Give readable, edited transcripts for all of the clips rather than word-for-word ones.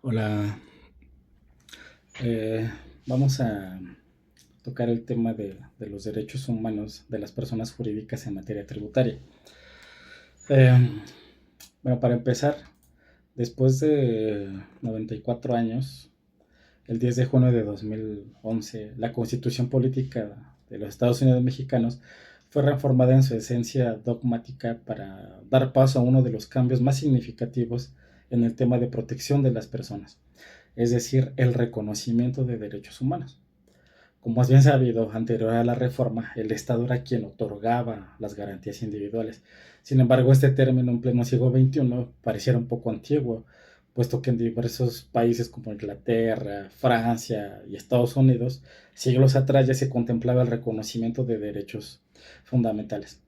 Hola, eh, vamos a tocar el tema de los derechos humanos de las personas jurídicas en materia tributaria. Eh, bueno, para empezar, después de 94 años, el 10 de junio de 2011, la Constitución Política de los Estados Unidos Mexicanos fue reformada en su esencia dogmática para dar paso a uno de los cambios más significativos en el tema de protección de las personas, es decir, el reconocimiento de derechos humanos. Como es bien sabido, anterior a la reforma, el Estado era quien otorgaba las garantías individuales. Sin embargo, este término en pleno siglo XXI pareciera un poco antiguo, puesto que en diversos países como Inglaterra, Francia y Estados Unidos, siglos atrás ya se contemplaba el reconocimiento de derechos fundamentales.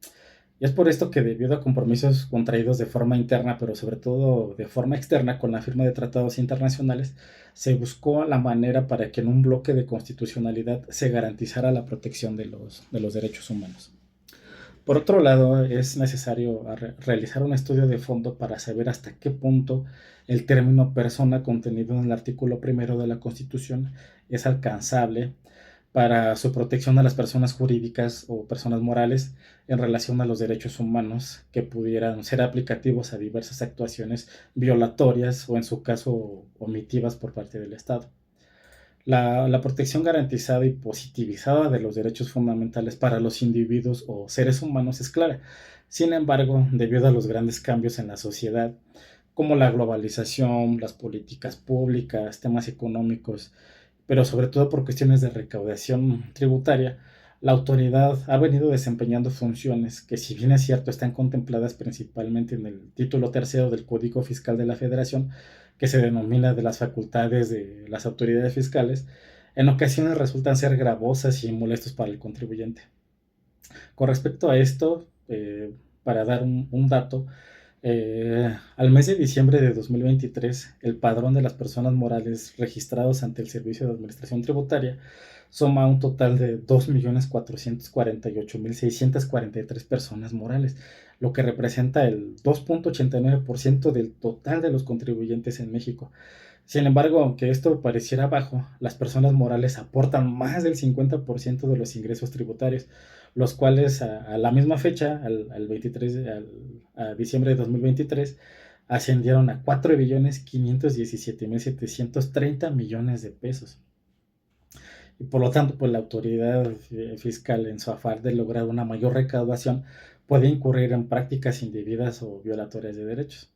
Y es por esto que, debido a compromisos contraídos de forma interna, pero sobre todo de forma externa con la firma de tratados internacionales, se buscó la manera para que en un bloque de constitucionalidad se garantizara la protección de los derechos humanos. Por otro lado, es necesario realizar un estudio de fondo para saber hasta qué punto el término persona contenido en el artículo primero de la Constitución es alcanzable para su protección a las personas jurídicas o personas morales en relación a los derechos humanos que pudieran ser aplicativos a diversas actuaciones violatorias o, en su caso, omitivas por parte del Estado. La protección garantizada y positivizada de los derechos fundamentales para los individuos o seres humanos es clara. Sin embargo, debido a los grandes cambios en la sociedad, como la globalización, las políticas públicas, temas económicos, pero sobre todo por cuestiones de recaudación tributaria, la autoridad ha venido desempeñando funciones que, si bien es cierto, están contempladas principalmente en el título tercero del Código Fiscal de la Federación, que se denomina de las facultades de las autoridades fiscales, en ocasiones resultan ser gravosas y molestos para el contribuyente. Con respecto a esto, para dar un dato, al mes de diciembre de 2023, el padrón de las personas morales registrados ante el Servicio de Administración Tributaria suma un total de 2.448.643 personas morales, lo que representa el 2.89% del total de los contribuyentes en México. Sin embargo, aunque esto pareciera bajo, las personas morales aportan más del 50% de los ingresos tributarios, los cuales a la misma fecha, al 23, a diciembre de 2023, ascendieron a 4.517.730 millones de pesos. Y por lo tanto, pues la autoridad fiscal, en su afán de lograr una mayor recaudación, puede incurrir en prácticas indebidas o violatorias de derechos,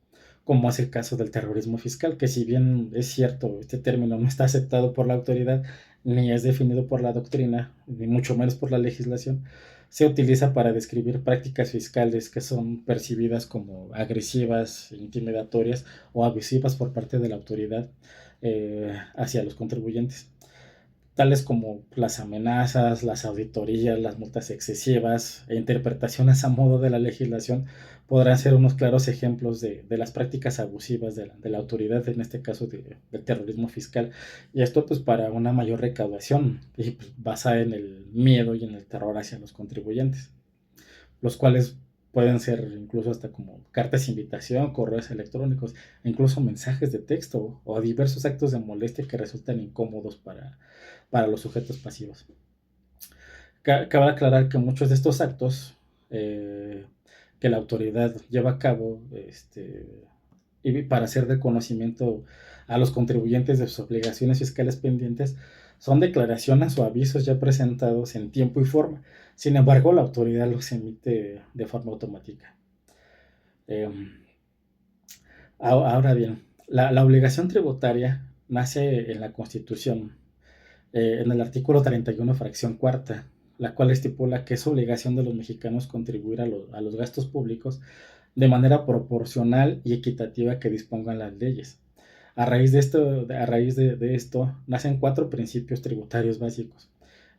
como es el caso del terrorismo fiscal, que, si bien es cierto, este término no está aceptado por la autoridad, ni es definido por la doctrina, ni mucho menos por la legislación, se utiliza para describir prácticas fiscales que son percibidas como agresivas, intimidatorias o abusivas por parte de la autoridad hacia los contribuyentes, tales como las amenazas, las auditorías, las multas excesivas e interpretaciones a modo de la legislación. Podrán ser unos claros ejemplos de las prácticas abusivas de la autoridad, en este caso del terrorismo fiscal. Y esto, pues, para una mayor recaudación y, pues, basada en el miedo y en el terror hacia los contribuyentes, los cuales pueden ser incluso hasta como cartas de invitación, correos electrónicos, incluso mensajes de texto o diversos actos de molestia que resultan incómodos para los sujetos pasivos. Cabe aclarar que muchos de estos actos eh, que la autoridad lleva a cabo, y para hacer reconocimiento a los contribuyentes de sus obligaciones fiscales pendientes, son declaraciones o avisos ya presentados en tiempo y forma. Sin embargo, la autoridad los emite de forma automática. Eh, Ahora bien, la obligación tributaria nace en la Constitución, en el artículo 31, fracción cuarta, la cual estipula que es obligación de los mexicanos contribuir a los gastos públicos de manera proporcional y equitativa que dispongan las leyes. A raíz de esto nacen cuatro principios tributarios básicos.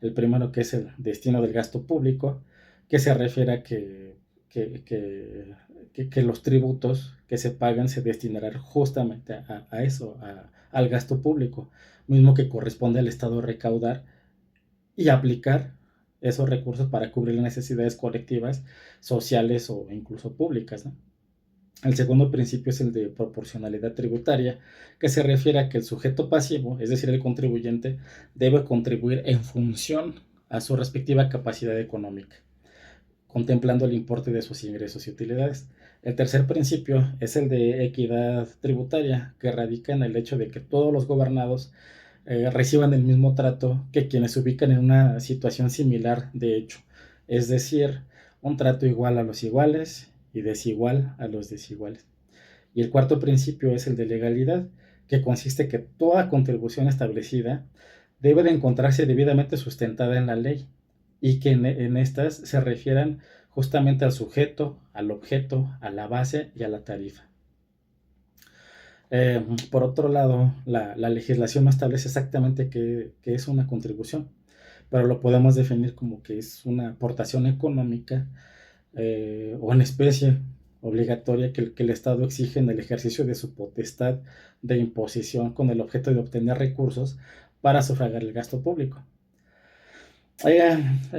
El primero, que es el destino del gasto público, que se refiere a que, que, que los tributos que se pagan se destinarán justamente a eso, al gasto público, mismo que corresponde al Estado recaudar y aplicar esos recursos para cubrir las necesidades colectivas, sociales o incluso públicas, ¿no? El segundo principio es el de proporcionalidad tributaria, que se refiere a que el sujeto pasivo, es decir, el contribuyente, debe contribuir en función a su respectiva capacidad económica, contemplando el importe de sus ingresos y utilidades. El tercer principio es el de equidad tributaria, que radica en el hecho de que todos los gobernados reciban el mismo trato que quienes se ubican en una situación similar de hecho, es decir, un trato igual a los iguales y desigual a los desiguales. Y el cuarto principio es el de legalidad, que consiste en que toda contribución establecida debe de encontrarse debidamente sustentada en la ley y que en estas se refieran justamente al sujeto, al objeto, a la base y a la tarifa. Por otro lado, la legislación no establece exactamente qué es una contribución, pero lo podemos definir como que es una aportación económica o en especie obligatoria que el Estado exige en el ejercicio de su potestad de imposición con el objeto de obtener recursos para sufragar el gasto público.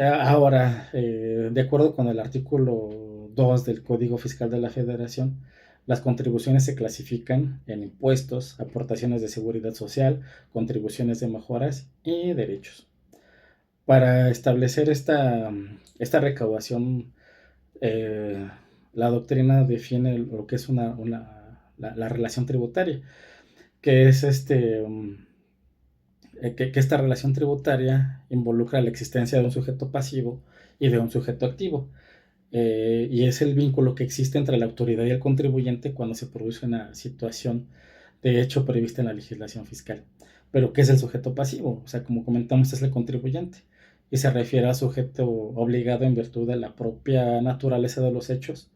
Ahora, de acuerdo con el artículo 2 del Código Fiscal de la Federación, las contribuciones se clasifican en impuestos, aportaciones de seguridad social, contribuciones de mejoras y derechos. Para establecer esta recaudación, eh, la doctrina define lo que es la relación tributaria, que es que esta relación tributaria involucra la existencia de un sujeto pasivo y de un sujeto activo. Y es el vínculo que existe entre la autoridad y el contribuyente cuando se produce una situación de hecho prevista en la legislación fiscal. Pero, ¿qué es el sujeto pasivo? O sea, como comentamos, es el contribuyente y se refiere a sujeto obligado en virtud de la propia naturaleza de los hechos,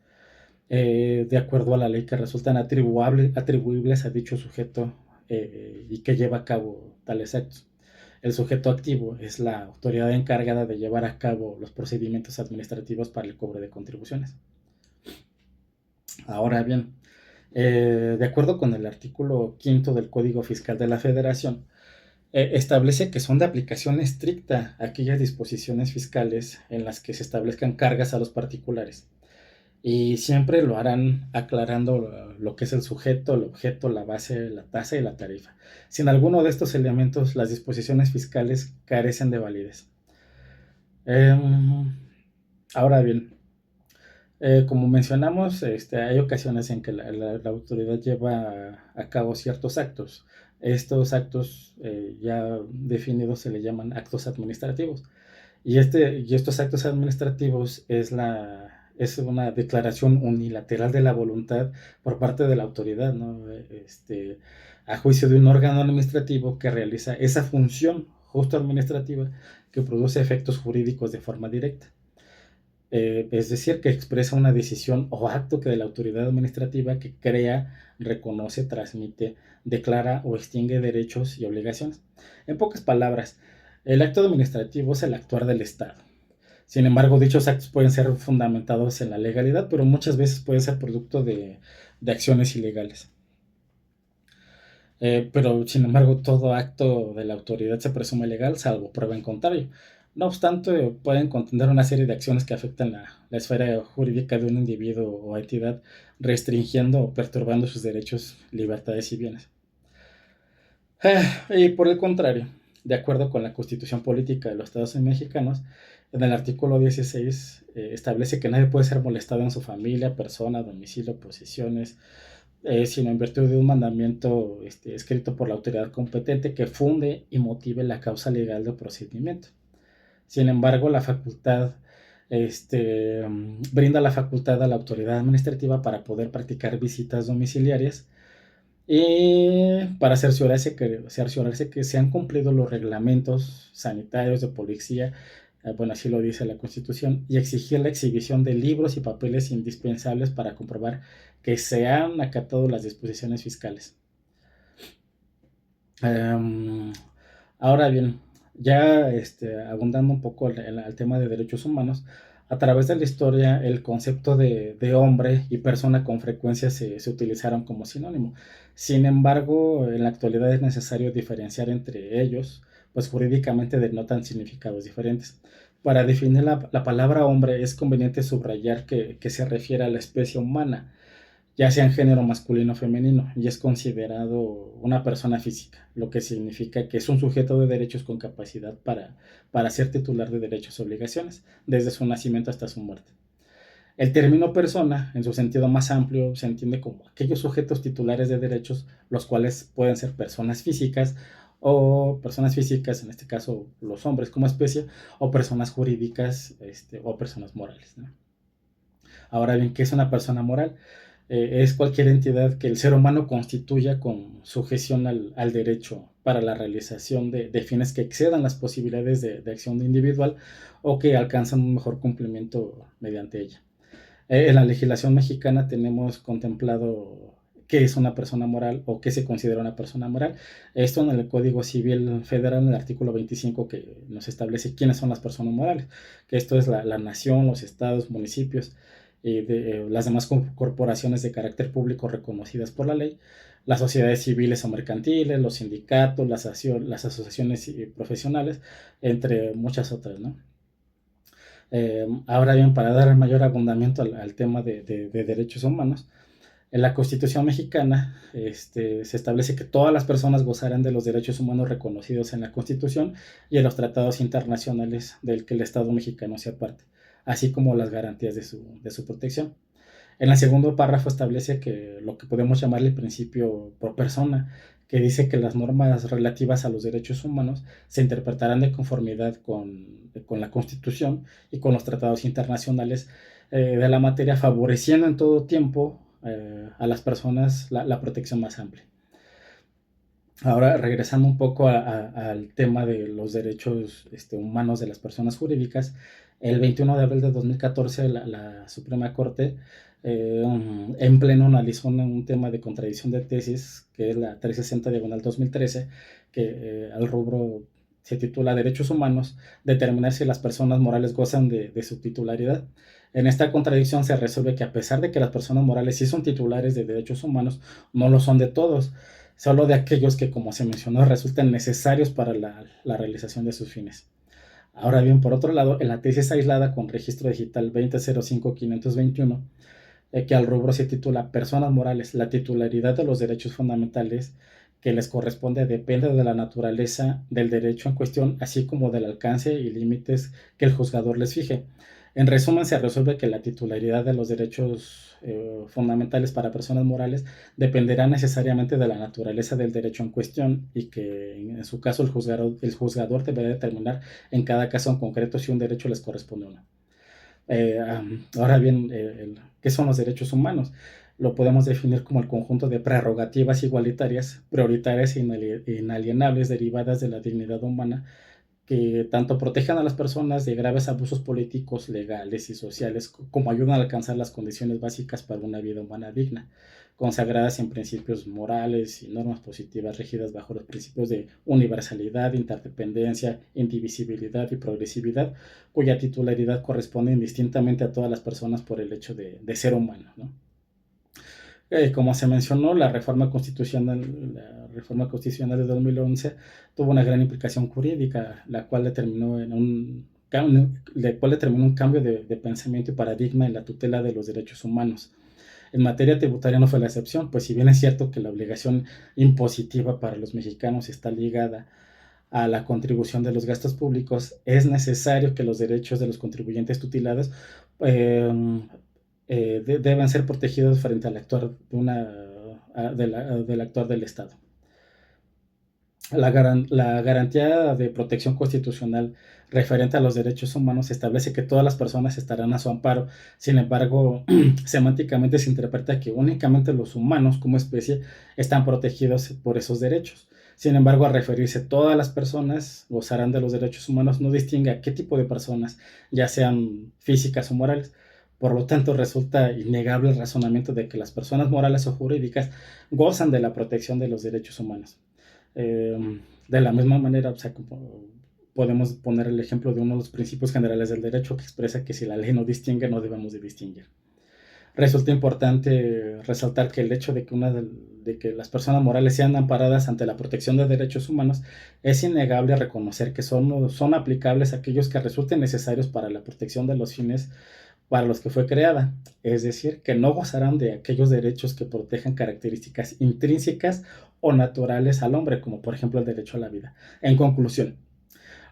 de acuerdo a la ley que resultan atribuibles a dicho sujeto y que lleva a cabo tales actos. El sujeto activo es la autoridad encargada de llevar a cabo los procedimientos administrativos para el cobro de contribuciones. Ahora bien, de acuerdo con el artículo 5 del Código Fiscal de la Federación, establece que son de aplicación estricta aquellas disposiciones fiscales en las que se establezcan cargas a los particulares. Y siempre lo harán aclarando lo que es el sujeto, el objeto, la base, la tasa y la tarifa. Sin alguno de estos elementos, las disposiciones fiscales carecen de validez. Ahora bien, como mencionamos, hay ocasiones en que la autoridad lleva a cabo ciertos actos. Estos actos ya definidos se le llaman actos administrativos. Y estos actos administrativos es una declaración unilateral de la voluntad por parte de la autoridad, ¿no? A juicio de un órgano administrativo que realiza esa función justo administrativa que produce efectos jurídicos de forma directa. Es decir, que expresa una decisión o acto que de la autoridad administrativa que crea, reconoce, transmite, declara o extingue derechos y obligaciones. En pocas palabras, el acto administrativo es el actuar del Estado. Sin embargo, dichos actos pueden ser fundamentados en la legalidad, pero muchas veces pueden ser producto de acciones ilegales. Pero, sin embargo, todo acto de la autoridad se presume legal, salvo prueba en contrario. No obstante, pueden contener una serie de acciones que afectan la esfera jurídica de un individuo o entidad, restringiendo o perturbando sus derechos, libertades y bienes. Y por el contrario, de acuerdo con la Constitución Política de los Estados Mexicanos, en el artículo 16 establece que nadie puede ser molestado en su familia, persona, domicilio, posesiones, sino en virtud de un mandamiento escrito por la autoridad competente que funde y motive la causa legal del procedimiento. Sin embargo, la facultad brinda la facultad a la autoridad administrativa para poder practicar visitas domiciliarias y para cerciorarse que se han cumplido los reglamentos sanitarios de policía, bueno, así lo dice la Constitución, y exigir la exhibición de libros y papeles indispensables para comprobar que se han acatado las disposiciones fiscales. Ahora bien, ya abundando un poco el tema de derechos humanos, a través de la historia el concepto de hombre y persona con frecuencia se utilizaron como sinónimo. Sin embargo, en la actualidad es necesario diferenciar entre ellos, pues jurídicamente denotan significados diferentes. Para definir la palabra hombre es conveniente subrayar que se refiere a la especie humana, ya sea en género masculino o femenino, y es considerado una persona física, lo que significa que es un sujeto de derechos con capacidad para ser titular de derechos y obligaciones, desde su nacimiento hasta su muerte. El término persona, en su sentido más amplio, se entiende como aquellos sujetos titulares de derechos, los cuales pueden ser personas físicas, o personas físicas, en este caso los hombres como especie, o personas jurídicas, o personas morales, ¿no? Ahora bien, ¿qué es una persona moral? Es cualquier entidad que el ser humano constituya con sujeción al derecho para la realización de fines que excedan las posibilidades de acción individual o que alcanzan un mejor cumplimiento mediante ella. En la legislación mexicana tenemos contemplado qué es una persona moral o qué se considera una persona moral. Esto en el Código Civil Federal, en el artículo 25, que nos establece quiénes son las personas morales, que esto es la nación, los estados, municipios y las demás corporaciones de carácter público reconocidas por la ley, las sociedades civiles o mercantiles, los sindicatos, las asociaciones profesionales, entre muchas otras, ¿no? Ahora bien, para dar mayor abundamiento al tema de derechos humanos, en la Constitución mexicana se establece que todas las personas gozarán de los derechos humanos reconocidos en la Constitución y en los tratados internacionales del que el Estado mexicano sea parte, así como las garantías de su protección. En el segundo párrafo establece que lo que podemos llamarle el principio pro persona, que dice que las normas relativas a los derechos humanos se interpretarán de conformidad con la Constitución y con los tratados internacionales de la materia, favoreciendo en todo tiempo a las personas la protección más amplia. Ahora, regresando un poco al tema de los derechos humanos de las personas jurídicas, el 21 de abril de 2014 la Suprema Corte en pleno analizó un tema de contradicción de tesis, que es la 360 diagonal 2013, que al rubro se titula Derechos Humanos, determinar si las personas morales gozan de su titularidad. En esta contradicción se resuelve que a pesar de que las personas morales sí son titulares de derechos humanos, no lo son de todos, solo de aquellos que, como se mencionó, resultan necesarios para la realización de sus fines. Ahora bien, por otro lado, en la tesis aislada con registro digital 2005-521, que al rubro se titula Personas morales, la titularidad de los derechos fundamentales que les corresponde depende de la naturaleza del derecho en cuestión, así como del alcance y límites que el juzgador les fije. En resumen, se resuelve que la titularidad de los derechos fundamentales para personas morales dependerá necesariamente de la naturaleza del derecho en cuestión y que en su caso el juzgador deberá determinar en cada caso en concreto si un derecho les corresponde o no. Ahora bien, ¿qué son los derechos humanos? Lo podemos definir como el conjunto de prerrogativas igualitarias, prioritarias e inalienables derivadas de la dignidad humana que tanto protejan a las personas de graves abusos políticos, legales y sociales, como ayudan a alcanzar las condiciones básicas para una vida humana digna, consagradas en principios morales y normas positivas regidas bajo los principios de universalidad, interdependencia, indivisibilidad y progresividad, cuya titularidad corresponde indistintamente a todas las personas por el hecho de ser humano, ¿no? Como se mencionó, la reforma constitucional de 2011 tuvo una gran implicación jurídica, la cual determinó un cambio de pensamiento y paradigma en la tutela de los derechos humanos. En materia tributaria no fue la excepción, pues si bien es cierto que la obligación impositiva para los mexicanos está ligada a la contribución de los gastos públicos, es necesario que los derechos de los contribuyentes tutelados eh, deben ser protegidos frente al actuar del actuar del Estado. La garantía de protección constitucional referente a los derechos humanos establece que todas las personas estarán a su amparo. Sin embargo, semánticamente se interpreta que únicamente los humanos como especie están protegidos por esos derechos. Sin embargo, al referirse todas las personas gozarán de los derechos humanos, no distingue a qué tipo de personas, ya sean físicas o morales. Por lo tanto, resulta innegable el razonamiento de que las personas morales o jurídicas gozan de la protección de los derechos humanos. Eh, de la misma manera, o sea, podemos poner el ejemplo de uno de los principios generales del derecho que expresa que si la ley no distingue, no debemos de distinguir. Resulta importante resaltar que el hecho de que las personas morales sean amparadas ante la protección de derechos humanos es innegable reconocer que son aplicables aquellos que resulten necesarios para la protección de los fines para los que fue creada, es decir, que no gozarán de aquellos derechos que protejan características intrínsecas o naturales al hombre, como por ejemplo el derecho a la vida. En conclusión,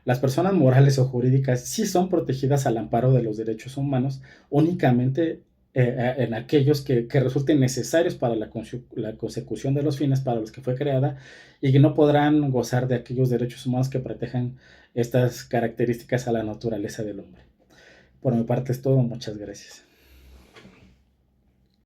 las personas morales o jurídicas sí son protegidas al amparo de los derechos humanos únicamente en aquellos que resulten necesarios para la consecución de los fines para los que fue creada y que no podrán gozar de aquellos derechos humanos que protejan estas características a la naturaleza del hombre. Por mi parte es todo, muchas gracias.